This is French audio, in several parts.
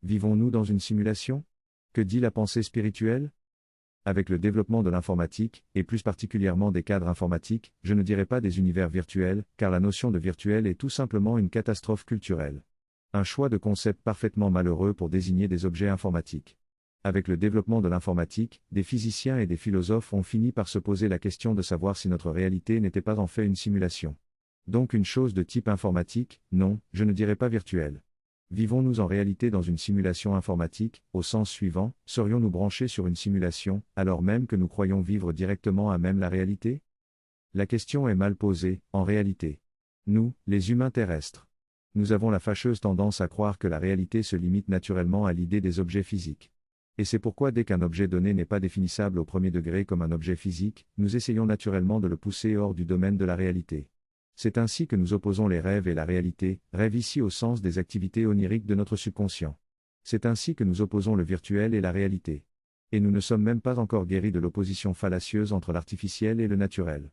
Vivons-nous dans une simulation? Que dit la pensée spirituelle? Avec le développement de l'informatique, et plus particulièrement des cadres informatiques, je ne dirais pas des univers virtuels, car la notion de virtuel est tout simplement une catastrophe culturelle. Un choix de concept parfaitement malheureux pour désigner des objets informatiques. Avec le développement de l'informatique, des physiciens et des philosophes ont fini par se poser la question de savoir si notre réalité n'était pas en fait une simulation. Donc une chose de type informatique, non, je ne dirais pas virtuelle. Vivons-nous en réalité dans une simulation informatique, au sens suivant, serions-nous branchés sur une simulation, alors même que nous croyons vivre directement à même la réalité? La question est mal posée, en réalité. Nous, les humains terrestres. Nous avons la fâcheuse tendance à croire que la réalité se limite naturellement à l'idée des objets physiques. Et c'est pourquoi dès qu'un objet donné n'est pas définissable au premier degré comme un objet physique, nous essayons naturellement de le pousser hors du domaine de la réalité. C'est ainsi que nous opposons les rêves et la réalité, rêve ici au sens des activités oniriques de notre subconscient. C'est ainsi que nous opposons le virtuel et la réalité. Et nous ne sommes même pas encore guéris de l'opposition fallacieuse entre l'artificiel et le naturel.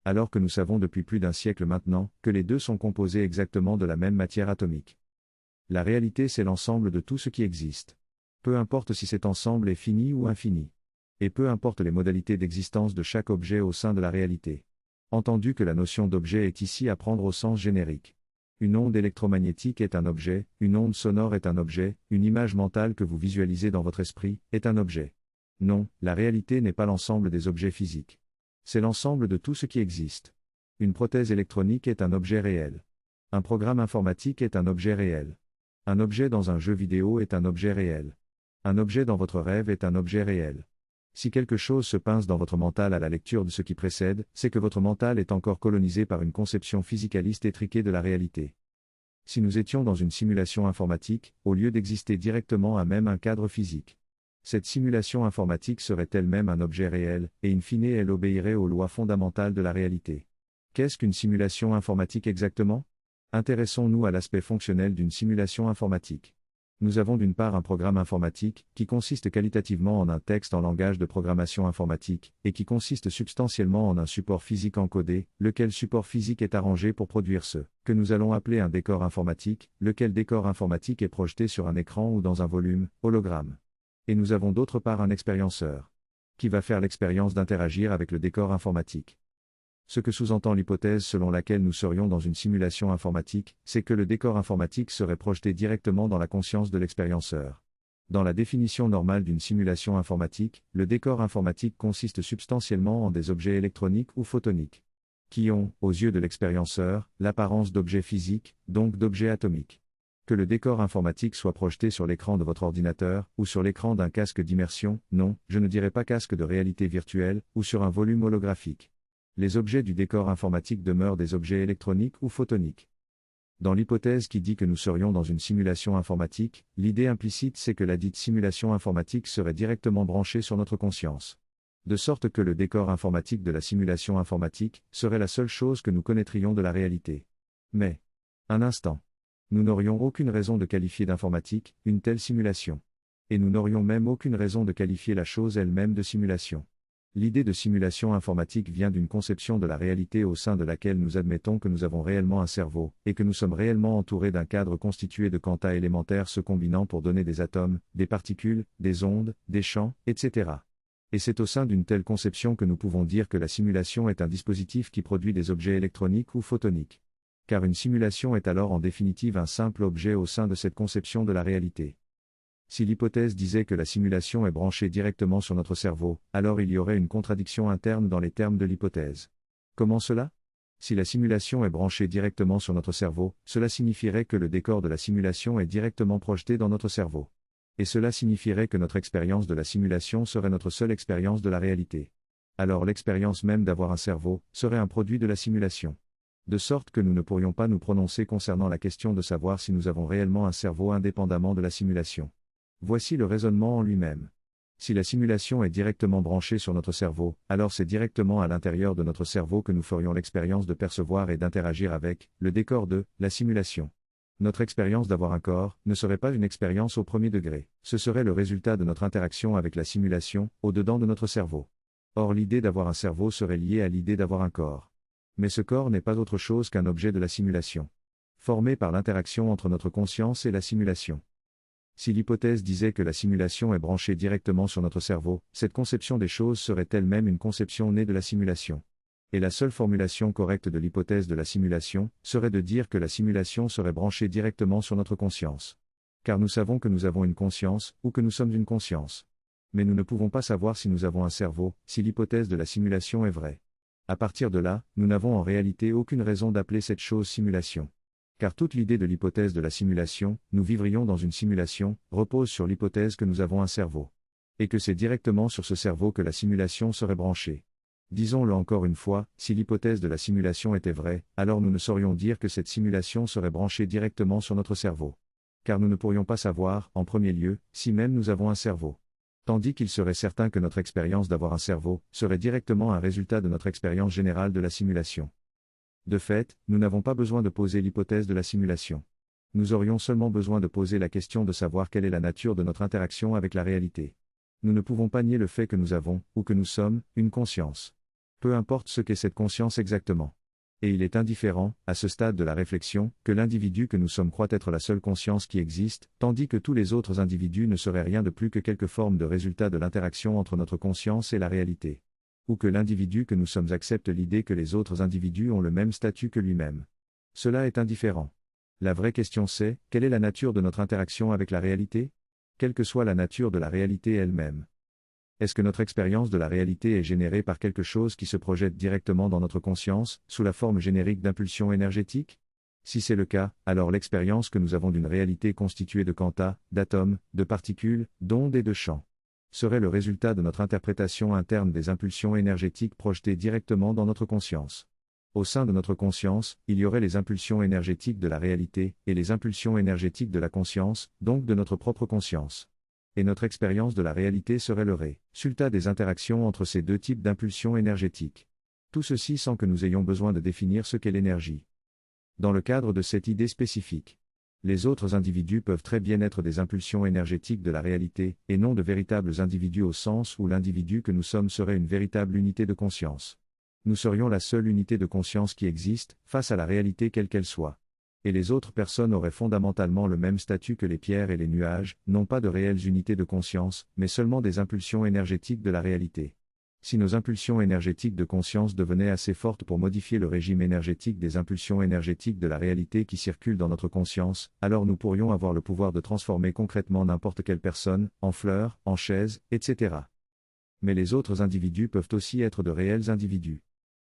Alors que nous savons depuis plus d'un siècle maintenant, que les deux sont composés exactement de la même matière atomique. La réalité c'est l'ensemble de tout ce qui existe. Peu importe si cet ensemble est fini ou infini. Et peu importe les modalités d'existence de chaque objet au sein de la réalité. Entendu que la notion d'objet est ici à prendre au sens générique. Une onde électromagnétique est un objet, une onde sonore est un objet, une image mentale que vous visualisez dans votre esprit, est un objet. Non, la réalité n'est pas l'ensemble des objets physiques. C'est l'ensemble de tout ce qui existe. Une prothèse électronique est un objet réel. Un programme informatique est un objet réel. Un objet dans un jeu vidéo est un objet réel. Un objet dans votre rêve est un objet réel. Si quelque chose se pince dans votre mental à la lecture de ce qui précède, c'est que votre mental est encore colonisé par une conception physicaliste étriquée de la réalité. Si nous étions dans une simulation informatique, au lieu d'exister directement à même un cadre physique, cette simulation informatique serait elle-même un objet réel, et in fine elle obéirait aux lois fondamentales de la réalité. Qu'est-ce qu'une simulation informatique exactement? Intéressons-nous à l'aspect fonctionnel d'une simulation informatique. Nous avons d'une part un programme informatique, qui consiste qualitativement en un texte en langage de programmation informatique, et qui consiste substantiellement en un support physique encodé, lequel support physique est arrangé pour produire ce que nous allons appeler un décor informatique, lequel décor informatique est projeté sur un écran ou dans un volume, hologramme. Et nous avons d'autre part un expérienceur, qui va faire l'expérience d'interagir avec le décor informatique. Ce que sous-entend l'hypothèse selon laquelle nous serions dans une simulation informatique, c'est que le décor informatique serait projeté directement dans la conscience de l'expérienceur. Dans la définition normale d'une simulation informatique, le décor informatique consiste substantiellement en des objets électroniques ou photoniques, qui ont, aux yeux de l'expérienceur, l'apparence d'objets physiques, donc d'objets atomiques. Que le décor informatique soit projeté sur l'écran de votre ordinateur, ou sur l'écran d'un casque d'immersion, non, je ne dirais pas casque de réalité virtuelle, ou sur un volume holographique. Les objets du décor informatique demeurent des objets électroniques ou photoniques. Dans l'hypothèse qui dit que nous serions dans une simulation informatique, l'idée implicite c'est que la dite simulation informatique serait directement branchée sur notre conscience. De sorte que le décor informatique de la simulation informatique serait la seule chose que nous connaîtrions de la réalité. Mais, un instant. Nous n'aurions aucune raison de qualifier d'informatique une telle simulation. Et nous n'aurions même aucune raison de qualifier la chose elle-même de simulation. L'idée de simulation informatique vient d'une conception de la réalité au sein de laquelle nous admettons que nous avons réellement un cerveau, et que nous sommes réellement entourés d'un cadre constitué de quanta élémentaires se combinant pour donner des atomes, des particules, des ondes, des champs, etc. Et c'est au sein d'une telle conception que nous pouvons dire que la simulation est un dispositif qui produit des objets électroniques ou photoniques. Car une simulation est alors en définitive un simple objet au sein de cette conception de la réalité. Si l'hypothèse disait que la simulation est branchée directement sur notre cerveau, alors il y aurait une contradiction interne dans les termes de l'hypothèse. Comment cela? Si la simulation est branchée directement sur notre cerveau, cela signifierait que le décor de la simulation est directement projeté dans notre cerveau. Et cela signifierait que notre expérience de la simulation serait notre seule expérience de la réalité. Alors l'expérience même d'avoir un cerveau serait un produit de la simulation. De sorte que nous ne pourrions pas nous prononcer concernant la question de savoir si nous avons réellement un cerveau indépendamment de la simulation. Voici le raisonnement en lui-même. Si la simulation est directement branchée sur notre cerveau, alors c'est directement à l'intérieur de notre cerveau que nous ferions l'expérience de percevoir et d'interagir avec le décor de la simulation. Notre expérience d'avoir un corps ne serait pas une expérience au premier degré, ce serait le résultat de notre interaction avec la simulation, au-dedans de notre cerveau. Or l'idée d'avoir un cerveau serait liée à l'idée d'avoir un corps. Mais ce corps n'est pas autre chose qu'un objet de la simulation, formé par l'interaction entre notre conscience et la simulation. Si l'hypothèse disait que la simulation est branchée directement sur notre cerveau, cette conception des choses serait elle-même une conception née de la simulation. Et la seule formulation correcte de l'hypothèse de la simulation serait de dire que la simulation serait branchée directement sur notre conscience. Car nous savons que nous avons une conscience, ou que nous sommes une conscience. Mais nous ne pouvons pas savoir si nous avons un cerveau, si l'hypothèse de la simulation est vraie. À partir de là, nous n'avons en réalité aucune raison d'appeler cette chose simulation. Car toute l'idée de l'hypothèse de la simulation, nous vivrions dans une simulation, repose sur l'hypothèse que nous avons un cerveau. Et que c'est directement sur ce cerveau que la simulation serait branchée. Disons-le encore une fois, si l'hypothèse de la simulation était vraie, alors nous ne saurions dire que cette simulation serait branchée directement sur notre cerveau. Car nous ne pourrions pas savoir, en premier lieu, si même nous avons un cerveau. Tandis qu'il serait certain que notre expérience d'avoir un cerveau serait directement un résultat de notre expérience générale de la simulation. De fait, nous n'avons pas besoin de poser l'hypothèse de la simulation. Nous aurions seulement besoin de poser la question de savoir quelle est la nature de notre interaction avec la réalité. Nous ne pouvons pas nier le fait que nous avons, ou que nous sommes, une conscience. Peu importe ce qu'est cette conscience exactement. Et il est indifférent, à ce stade de la réflexion, que l'individu que nous sommes croit être la seule conscience qui existe, tandis que tous les autres individus ne seraient rien de plus que quelque forme de résultat de l'interaction entre notre conscience et la réalité. Ou que l'individu que nous sommes accepte l'idée que les autres individus ont le même statut que lui-même. Cela est indifférent. La vraie question c'est, quelle est la nature de notre interaction avec la réalité ? Quelle que soit la nature de la réalité elle-même. Est-ce que notre expérience de la réalité est générée par quelque chose qui se projette directement dans notre conscience, sous la forme générique d'impulsions énergétiques ? Si c'est le cas, alors l'expérience que nous avons d'une réalité constituée de quanta, d'atomes, de particules, d'ondes et de champs, serait le résultat de notre interprétation interne des impulsions énergétiques projetées directement dans notre conscience. Au sein de notre conscience, il y aurait les impulsions énergétiques de la réalité, et les impulsions énergétiques de la conscience, donc de notre propre conscience. Et notre expérience de la réalité serait le résultat des interactions entre ces deux types d'impulsions énergétiques. Tout ceci sans que nous ayons besoin de définir ce qu'est l'énergie. Dans le cadre de cette idée spécifique, les autres individus peuvent très bien être des impulsions énergétiques de la réalité, et non de véritables individus au sens où l'individu que nous sommes serait une véritable unité de conscience. Nous serions la seule unité de conscience qui existe, face à la réalité quelle qu'elle soit. Et les autres personnes auraient fondamentalement le même statut que les pierres et les nuages, non pas de réelles unités de conscience, mais seulement des impulsions énergétiques de la réalité. Si nos impulsions énergétiques de conscience devenaient assez fortes pour modifier le régime énergétique des impulsions énergétiques de la réalité qui circulent dans notre conscience, alors nous pourrions avoir le pouvoir de transformer concrètement n'importe quelle personne, en fleur, en chaise, etc. Mais les autres individus peuvent aussi être de réels individus.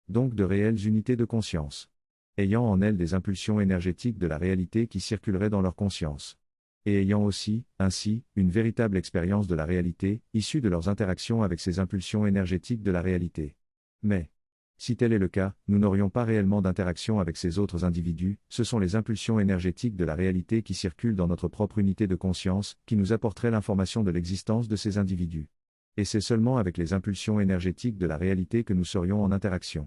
Donc de réelles unités de conscience, ayant en elles des impulsions énergétiques de la réalité qui circuleraient dans leur conscience. Et ayant aussi, ainsi, une véritable expérience de la réalité, issue de leurs interactions avec ces impulsions énergétiques de la réalité. Mais, si tel est le cas, nous n'aurions pas réellement d'interaction avec ces autres individus, ce sont les impulsions énergétiques de la réalité qui circulent dans notre propre unité de conscience, qui nous apporteraient l'information de l'existence de ces individus. Et c'est seulement avec les impulsions énergétiques de la réalité que nous serions en interaction.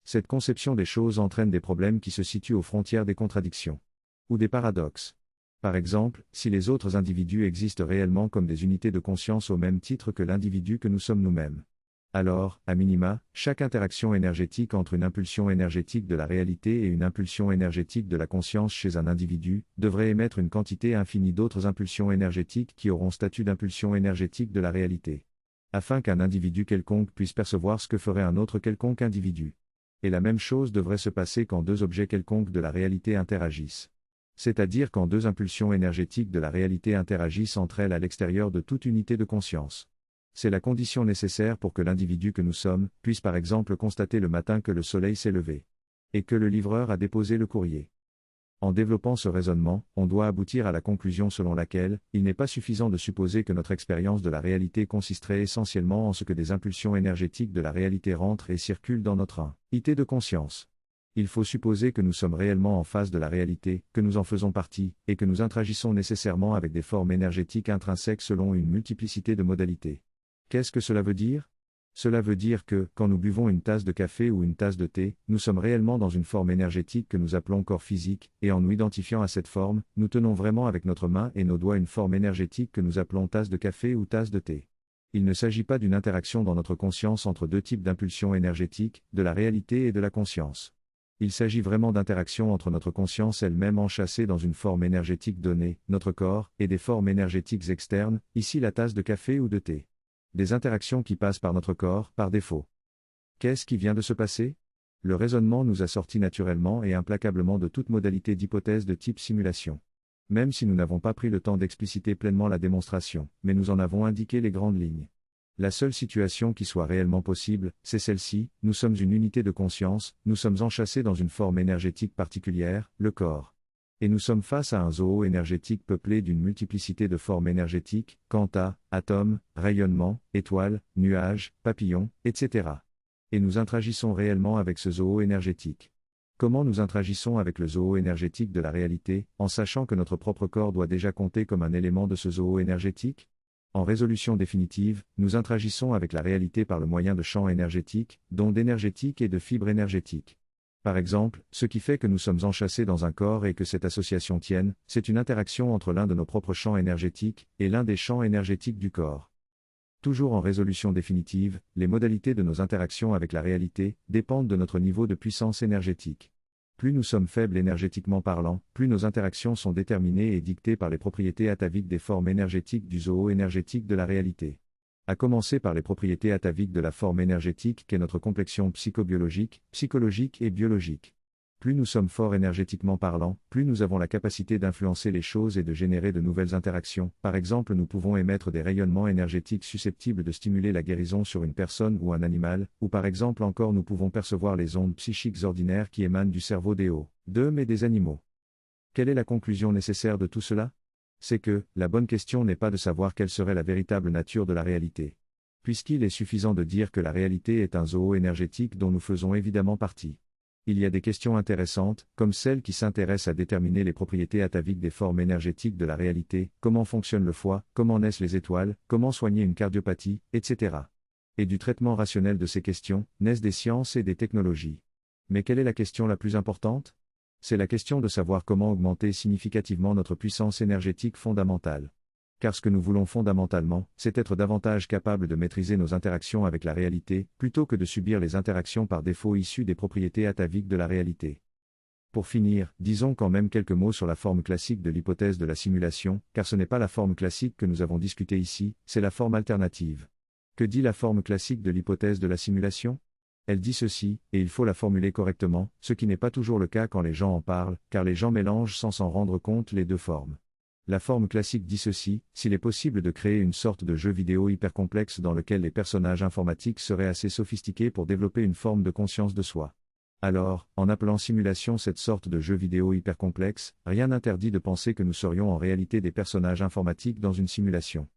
Cette conception des choses entraîne des problèmes qui se situent aux frontières des contradictions. Ou des paradoxes. Par exemple, si les autres individus existent réellement comme des unités de conscience au même titre que l'individu que nous sommes nous-mêmes. Alors, à minima, chaque interaction énergétique entre une impulsion énergétique de la réalité et une impulsion énergétique de la conscience chez un individu, devrait émettre une quantité infinie d'autres impulsions énergétiques qui auront statut d'impulsion énergétique de la réalité. Afin qu'un individu quelconque puisse percevoir ce que ferait un autre quelconque individu. Et la même chose devrait se passer quand deux objets quelconques de la réalité interagissent. C'est-à-dire quand deux impulsions énergétiques de la réalité interagissent entre elles à l'extérieur de toute unité de conscience. C'est la condition nécessaire pour que l'individu que nous sommes puisse par exemple constater le matin que le soleil s'est levé. Et que le livreur a déposé le courrier. En développant ce raisonnement, on doit aboutir à la conclusion selon laquelle, il n'est pas suffisant de supposer que notre expérience de la réalité consisterait essentiellement en ce que des impulsions énergétiques de la réalité rentrent et circulent dans notre unité de conscience. Il faut supposer que nous sommes réellement en face de la réalité, que nous en faisons partie, et que nous interagissons nécessairement avec des formes énergétiques intrinsèques selon une multiplicité de modalités. Qu'est-ce que cela veut dire ? Cela veut dire que, quand nous buvons une tasse de café ou une tasse de thé, nous sommes réellement dans une forme énergétique que nous appelons corps physique, et en nous identifiant à cette forme, nous tenons vraiment avec notre main et nos doigts une forme énergétique que nous appelons tasse de café ou tasse de thé. Il ne s'agit pas d'une interaction dans notre conscience entre deux types d'impulsions énergétiques, de la réalité et de la conscience. Il s'agit vraiment d'interactions entre notre conscience elle-même enchâssée dans une forme énergétique donnée, notre corps, et des formes énergétiques externes, ici la tasse de café ou de thé. Des interactions qui passent par notre corps, par défaut. Qu'est-ce qui vient de se passer? Le raisonnement nous a sortis naturellement et implacablement de toute modalité d'hypothèse de type simulation. Même si nous n'avons pas pris le temps d'expliciter pleinement la démonstration, mais nous en avons indiqué les grandes lignes. La seule situation qui soit réellement possible, c'est celle-ci, nous sommes une unité de conscience, nous sommes enchâssés dans une forme énergétique particulière, le corps. Et nous sommes face à un zoo énergétique peuplé d'une multiplicité de formes énergétiques, quanta, atomes, rayonnements, étoiles, nuages, papillons, etc. Et nous interagissons réellement avec ce zoo énergétique. Comment nous interagissons avec le zoo énergétique de la réalité, en sachant que notre propre corps doit déjà compter comme un élément de ce zoo énergétique? En résolution définitive, nous interagissons avec la réalité par le moyen de champs énergétiques, d'ondes énergétiques et de fibres énergétiques. Par exemple, ce qui fait que nous sommes enchâssés dans un corps et que cette association tienne, c'est une interaction entre l'un de nos propres champs énergétiques et l'un des champs énergétiques du corps. Toujours en résolution définitive, les modalités de nos interactions avec la réalité dépendent de notre niveau de puissance énergétique. Plus nous sommes faibles énergétiquement parlant, plus nos interactions sont déterminées et dictées par les propriétés ataviques des formes énergétiques du zoo énergétique de la réalité. À commencer par les propriétés ataviques de la forme énergétique qu'est notre complexion psychobiologique, psychologique et biologique. Plus nous sommes forts énergétiquement parlant, plus nous avons la capacité d'influencer les choses et de générer de nouvelles interactions. Par exemple, nous pouvons émettre des rayonnements énergétiques susceptibles de stimuler la guérison sur une personne ou un animal, ou par exemple encore nous pouvons percevoir les ondes psychiques ordinaires qui émanent du cerveau des hauts, d'hommes et des animaux. Quelle est la conclusion nécessaire de tout cela? C'est que, la bonne question n'est pas de savoir quelle serait la véritable nature de la réalité. Puisqu'il est suffisant de dire que la réalité est un zoo énergétique dont nous faisons évidemment partie. Il y a des questions intéressantes, comme celle qui s'intéresse à déterminer les propriétés ataviques des formes énergétiques de la réalité, comment fonctionne le foie, comment naissent les étoiles, comment soigner une cardiopathie, etc. Et du traitement rationnel de ces questions, naissent des sciences et des technologies. Mais quelle est la question la plus importante? C'est la question de savoir comment augmenter significativement notre puissance énergétique fondamentale. Car ce que nous voulons fondamentalement, c'est être davantage capable de maîtriser nos interactions avec la réalité, plutôt que de subir les interactions par défaut issues des propriétés ataviques de la réalité. Pour finir, disons quand même quelques mots sur la forme classique de l'hypothèse de la simulation, car ce n'est pas la forme classique que nous avons discutée ici, c'est la forme alternative. Que dit la forme classique de l'hypothèse de la simulation? Elle dit ceci, et il faut la formuler correctement, ce qui n'est pas toujours le cas quand les gens en parlent, car les gens mélangent sans s'en rendre compte les deux formes. La forme classique dit ceci, s'il est possible de créer une sorte de jeu vidéo hyper complexe dans lequel les personnages informatiques seraient assez sophistiqués pour développer une forme de conscience de soi. Alors, en appelant simulation cette sorte de jeu vidéo hyper complexe, rien n'interdit de penser que nous serions en réalité des personnages informatiques dans une simulation.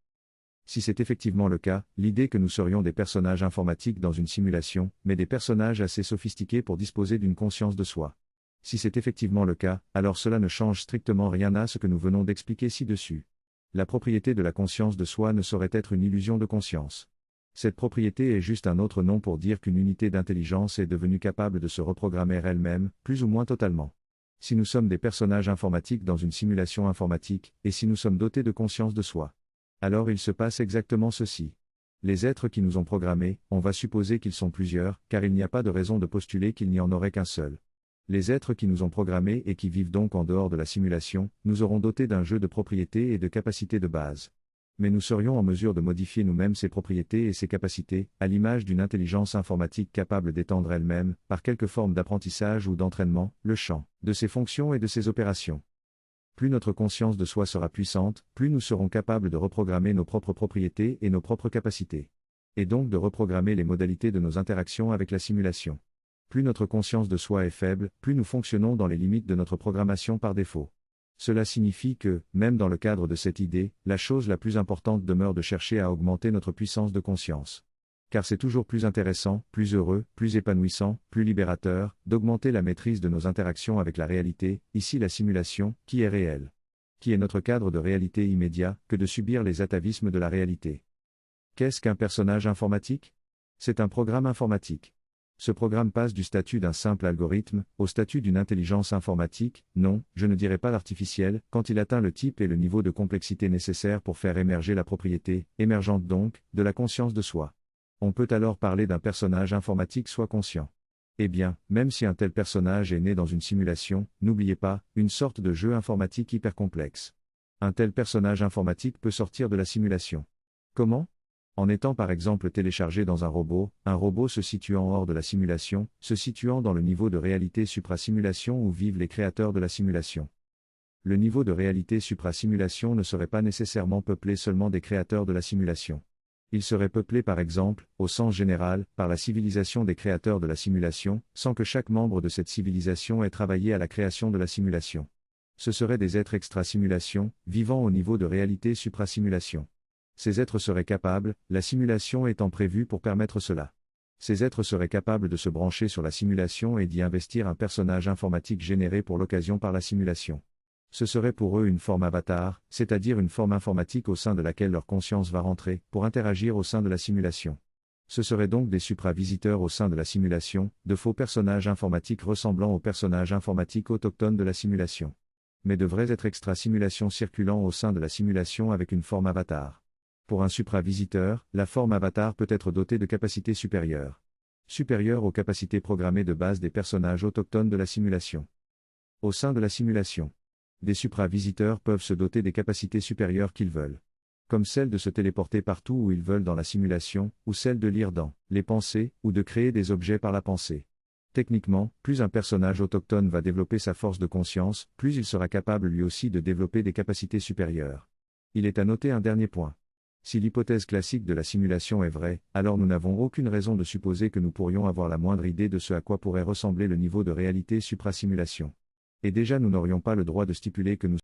Si c'est effectivement le cas, l'idée que nous serions des personnages informatiques dans une simulation, mais des personnages assez sophistiqués pour disposer d'une conscience de soi. Si c'est effectivement le cas, alors cela ne change strictement rien à ce que nous venons d'expliquer ci-dessus. La propriété de la conscience de soi ne saurait être une illusion de conscience. Cette propriété est juste un autre nom pour dire qu'une unité d'intelligence est devenue capable de se reprogrammer elle-même, plus ou moins totalement. Si nous sommes des personnages informatiques dans une simulation informatique, et si nous sommes dotés de conscience de soi, alors il se passe exactement ceci. Les êtres qui nous ont programmés, on va supposer qu'ils sont plusieurs, car il n'y a pas de raison de postuler qu'il n'y en aurait qu'un seul. Les êtres qui nous ont programmés et qui vivent donc en dehors de la simulation, nous auront dotés d'un jeu de propriétés et de capacités de base. Mais nous serions en mesure de modifier nous-mêmes ces propriétés et ces capacités, à l'image d'une intelligence informatique capable d'étendre elle-même, par quelque forme d'apprentissage ou d'entraînement, le champ de ses fonctions et de ses opérations. Plus notre conscience de soi sera puissante, plus nous serons capables de reprogrammer nos propres propriétés et nos propres capacités. Et donc de reprogrammer les modalités de nos interactions avec la simulation. Plus notre conscience de soi est faible, plus nous fonctionnons dans les limites de notre programmation par défaut. Cela signifie que, même dans le cadre de cette idée, la chose la plus importante demeure de chercher à augmenter notre puissance de conscience. Car c'est toujours plus intéressant, plus heureux, plus épanouissant, plus libérateur, d'augmenter la maîtrise de nos interactions avec la réalité, ici la simulation, qui est réelle. Qui est notre cadre de réalité immédiat, que de subir les atavismes de la réalité. Qu'est-ce qu'un personnage informatique? C'est un programme informatique. Ce programme passe du statut d'un simple algorithme, au statut d'une intelligence informatique, non, je ne dirais pas l'artificielle, quand il atteint le type et le niveau de complexité nécessaire pour faire émerger la propriété, émergente donc, de la conscience de soi. On peut alors parler d'un personnage informatique soit conscient. Eh bien, même si un tel personnage est né dans une simulation, n'oubliez pas, une sorte de jeu informatique hyper complexe. Un tel personnage informatique peut sortir de la simulation. Comment? En étant par exemple téléchargé dans un robot se situant hors de la simulation, se situant dans le niveau de réalité suprasimulation où vivent les créateurs de la simulation. Le niveau de réalité suprasimulation ne serait pas nécessairement peuplé seulement des créateurs de la simulation. Il serait peuplé par exemple, au sens général, par la civilisation des créateurs de la simulation, sans que chaque membre de cette civilisation ait travaillé à la création de la simulation. Ce seraient des êtres extra-simulation, vivant au niveau de réalité suprasimulation. Ces êtres seraient capables, la simulation étant prévue pour permettre cela. Ces êtres seraient capables de se brancher sur la simulation et d'y investir un personnage informatique généré pour l'occasion par la simulation. Ce serait pour eux une forme avatar, c'est-à-dire une forme informatique au sein de laquelle leur conscience va rentrer, pour interagir au sein de la simulation. Ce seraient donc des supravisiteurs au sein de la simulation, de faux personnages informatiques ressemblant aux personnages informatiques autochtones de la simulation. Mais de vrais êtres extra-simulation circulant au sein de la simulation avec une forme avatar. Pour un supravisiteur, la forme avatar peut être dotée de capacités supérieures. Supérieures aux capacités programmées de base des personnages autochtones de la simulation. Au sein de la simulation, des supravisiteurs peuvent se doter des capacités supérieures qu'ils veulent. Comme celle de se téléporter partout où ils veulent dans la simulation, ou celle de lire dans les pensées, ou de créer des objets par la pensée. Techniquement, plus un personnage autochtone va développer sa force de conscience, plus il sera capable lui aussi de développer des capacités supérieures. Il est à noter un dernier point. Si l'hypothèse classique de la simulation est vraie, alors nous n'avons aucune raison de supposer que nous pourrions avoir la moindre idée de ce à quoi pourrait ressembler le niveau de réalité suprasimulation. Et déjà nous n'aurions pas le droit de stipuler que nous